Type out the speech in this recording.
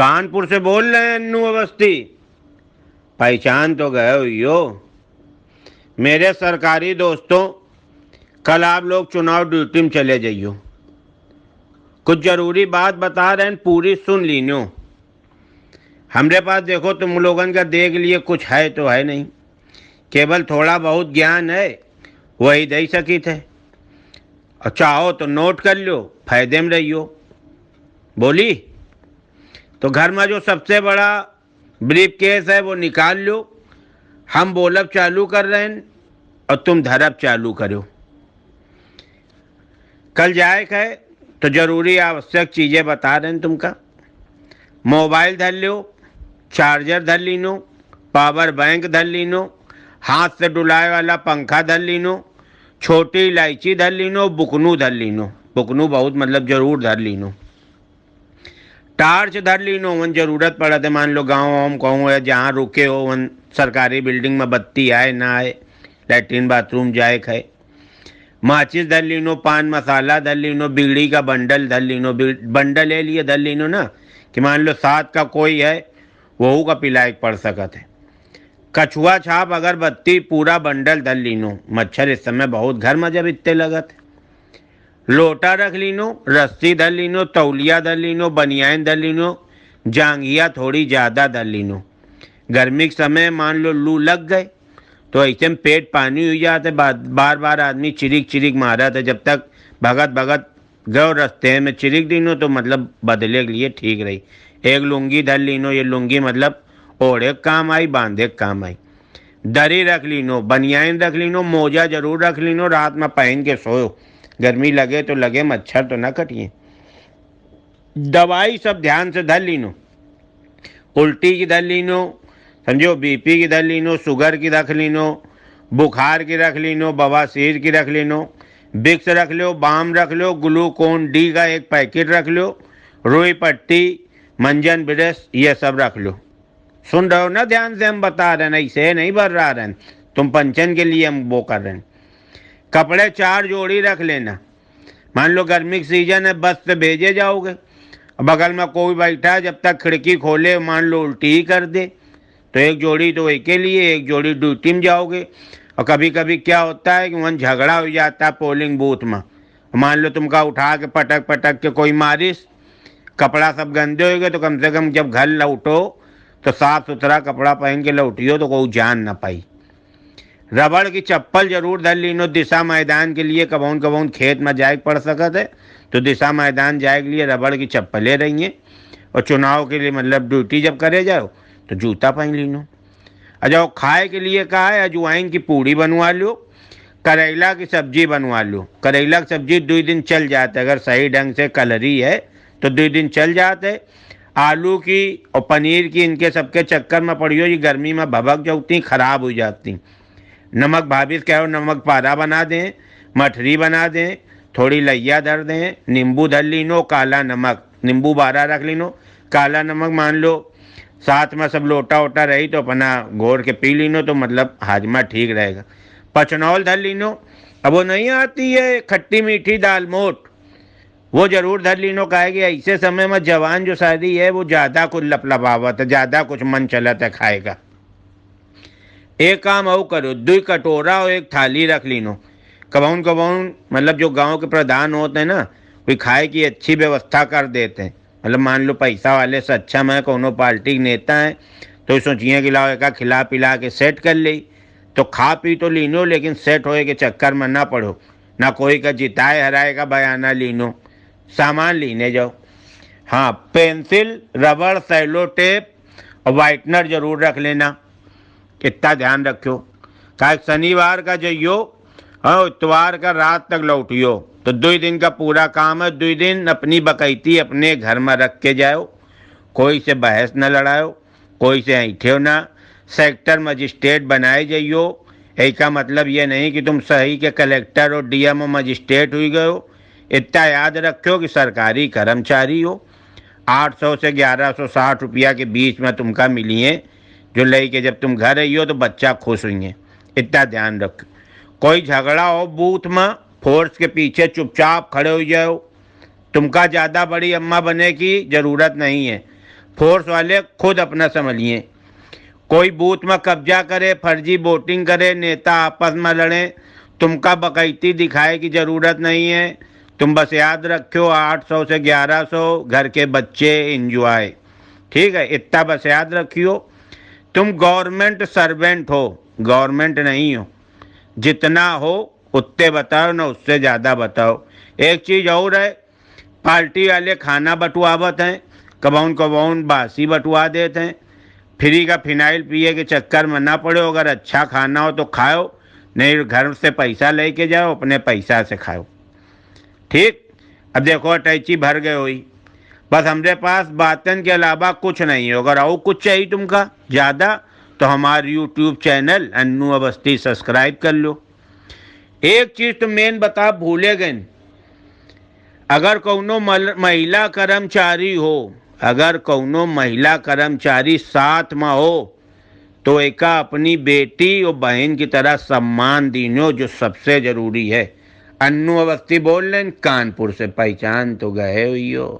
कानपुर से बोल रहे हैं अन्नू अवस्थी। पहचान तो गए हो यो। मेरे सरकारी दोस्तों, कल आप लोग चुनाव ड्यूटी में चले जाइयो। कुछ जरूरी बात बता रहे हैं, पूरी सुन लीनो। हमरे पास देखो तुम लोगन का देख लिए कुछ है तो है नहीं, केवल थोड़ा बहुत ज्ञान है, वही दे सकी थे। और चाहो तो नोट कर लो, फायदे में रहियो। बोली तो घर में जो सबसे बड़ा ब्रीफ केस है वो निकाल लो। हम बोलब चालू कर रहे हैं और तुम धरब चालू करो। कल जाए है तो जरूरी आवश्यक चीज़ें बता रहे हैं तुमका। मोबाइल धर लो, चार्जर धर लीनो, पावर बैंक धर लीनो, हाथ से डुलाए वाला पंखा धर लीनो, छोटी इलायची धर लीनो, बुकनू धर लीनो। बुकनू बहुत मतलब जरूर धर लीनो। टार्च धर लीनो, वन जरूरत पड़ा थे, मान लो गाँव वाँव कहूँ या जहाँ रुके हो वन सरकारी बिल्डिंग में बत्ती आए ना आए, लैट्रिन बाथरूम जाए खाए। माचिस धर लीनो, पान मसाला धर लीनो, बीड़ी का बंडल धर लीनो। बंडल ले लिए धर लीनो ना, कि मान लो साथ का कोई है वहू का पिलायक पड़ सकत है। कछुआ छाप अगरबत्ती पूरा बंडल धर लीनो, मच्छर इस समय बहुत घर में जब इतने लगत है। लोटा रख लीनो, रस्सी धर लीनो, तौलिया धर लीनो, बनियान धर लीनो, जांघिया थोड़ी ज़्यादा धर लीनो। गर्मी के समय मान लो लू लग गए तो ऐसे में पेट पानी हो जाते, बार बार आदमी चिरिक चिरिक मारा था। जब तक भगत भगत गौ रस्ते में चिरिक दीनो तो मतलब बदले के लिए ठीक रही। एक लुंगी धर लीनो, ये लुंगी मतलब ओढ़े काम आई, बांधे काम आई। दरी रख लीनो, बनियान रख लीनो, मोजा जरूर रख लीनो, रात में पहन के सोयो, गर्मी लगे तो लगे, मच्छर तो ना कटिए। दवाई सब ध्यान से धर लीनो, उल्टी की धर लीनो, समझो बीपी की धर लीनो, शुगर की रख लीनो, बुखार की रख लीनो, बवासीर की रख लीनो, विक्स रख लो, बाम रख लो, ग्लूकोन डी का एक पैकेट रख लो, रुई पट्टी, मंजन ब्रश ये सब रख लो। सुन रहे हो ना ध्यान से, हम बता रहे हैं, ऐसे नहीं भर रहा रहे, तुम पंचन के लिए हम वो कर रहे हैं। कपड़े 4 जोड़ी रख लेना, मान लो गर्मी की सीजन है, बस से भेजे जाओगे, बगल में कोई बैठा है, जब तक खिड़की खोले मान लो उल्टी ही कर दे तो एक जोड़ी तो एक के लिए, एक जोड़ी ड्यूटी में जाओगे। और कभी कभी क्या होता है कि वहाँ झगड़ा हो जाता है पोलिंग बूथ में, मान लो तुमका उठा के पटक पटक के कोई मारिस, कपड़ा सब गंदे हो गए, तो कम से कम जब घर लौटो तो साफ सुथरा कपड़ा पहन के लौटियो तो कोई जान ना पाई। रबड़ की चप्पल जरूर धर लीनो, दिशा मैदान के लिए कबौन कबौन खेत में जाए पड़ सकत है तो दिशा मैदान जाए के लिए रबड़ की चप्पलें रही हैं। और चुनाव के लिए मतलब ड्यूटी जब करे जाओ तो जूता पहन लीनो। अच्छा, खाए के लिए कहा है, अजवाइन की पूड़ी बनवा लो, करेला की सब्जी बनवा लो। करेला की सब्जी 2 दिन चल जाते, अगर सही ढंग से कलरी है तो 2 दिन चल जाते। आलू की और पनीर की, इनके सबके चक्कर में पड़ियो, ये गर्मी में भभक जाती, खराब हो जाती। नमक भाभी कहो नमक पारा बना दें, मठरी बना दें, थोड़ी लैया धर दें, नींबू धर लीनो, काला नमक नींबू 12 रख लीनो, काला नमक मान लो साथ में सब लोटा वोटा रही तो अपना घोर के पी लीनो तो मतलब हाजमा ठीक रहेगा। पचनौल धर लीनो, अब वो नहीं आती है खट्टी मीठी दाल मोट, वो जरूर धर लीनो। कहेगी ऐसे समय में जवान जो शादी है वो ज़्यादा कुछ लपलपावत है, ज़्यादा कुछ मन चलत है खाएगा। एक काम और करो, 2 कटोरा और 1 थाली रख लीनो। कबौन कबौन मतलब जो गांव के प्रधान होते हैं ना, वे खाए की अच्छी व्यवस्था कर देते हैं। मतलब मान लो पैसा वाले से अच्छा मैं कोनो पार्टी के नेता हैं तो सोचिए कि लाओ एक खिला पिला के सेट कर ली, तो खा पी तो लीनो लेकिन सेट होए के चक्कर में ना पड़ो, ना कोई का जिताए हराए का बयाना लीनो, सामान लीने जाओ। हाँ, पेंसिल, रबड़, सैलो टेप और वाइटनर जरूर रख लेना, इतना ध्यान रखो। का शनिवार का जइयो और इतवार का रात तक लौटियो तो 2 दिन का पूरा काम है। 2 दिन अपनी बकैती अपने घर में रख के जाओ, कोई से बहस न लड़ाओ, कोई से ऐठो ना। सेक्टर मजिस्ट्रेट बनाए जाइयो, ऐका मतलब ये नहीं कि तुम सही के कलेक्टर और डीएम मजिस्ट्रेट हुई गए हो। इतना याद रखो कि सरकारी कर्मचारी हो। 800 से 1160 रुपया के बीच में तुमका मिलिए, जो ले के जब तुम घर आई हो तो बच्चा खुश हुई है, इतना ध्यान रखो। कोई झगड़ा हो बूथ में, फोर्स के पीछे चुपचाप खड़े हो जाओ। तुमका ज़्यादा बड़ी अम्मा बनने की ज़रूरत नहीं है, फोर्स वाले खुद अपना समझिए। कोई बूथ में कब्जा करे, फर्जी वोटिंग करे, नेता आपस में लड़े, तुमका बकैती दिखाए की ज़रूरत नहीं है। तुम बस याद रखो 800 से 1100 घर के बच्चे इंजॉय, ठीक है, इतना बस याद रखियो। तुम गवर्नमेंट सर्वेंट हो, गवर्नमेंट नहीं हो। जितना हो उतने बताओ, ना उससे ज़्यादा बताओ। एक चीज़ और है, पार्टी वाले खाना बंटवावत हैं, कबौन कबौन बासी बंटवा देते हैं। फ्री का फिनाइल पिए के चक्कर में ना पड़ो। अगर अच्छा खाना हो तो खाओ, नहीं घर से पैसा लेके जाओ, अपने पैसा से खाओ, ठीक। अब देखो अटैची भर गए हुई, बस हमरे पास बातन के अलावा कुछ नहीं है। अगर और कुछ चाहिए तुमका ज़्यादा तो हमारे YouTube channel Annu Awasthi subscribe कर लो। एक चीज़ तो मेन बता भूले गए, अगर कौनो महिला कर्मचारी हो, अगर कौनो महिला कर्मचारी साथ में हो तो एका अपनी बेटी और बहन की तरह सम्मान दीनो, जो सबसे जरूरी है। अन्नू अवस्थी बोल रहे कानपुर से, पहचान तो गए हुई हो।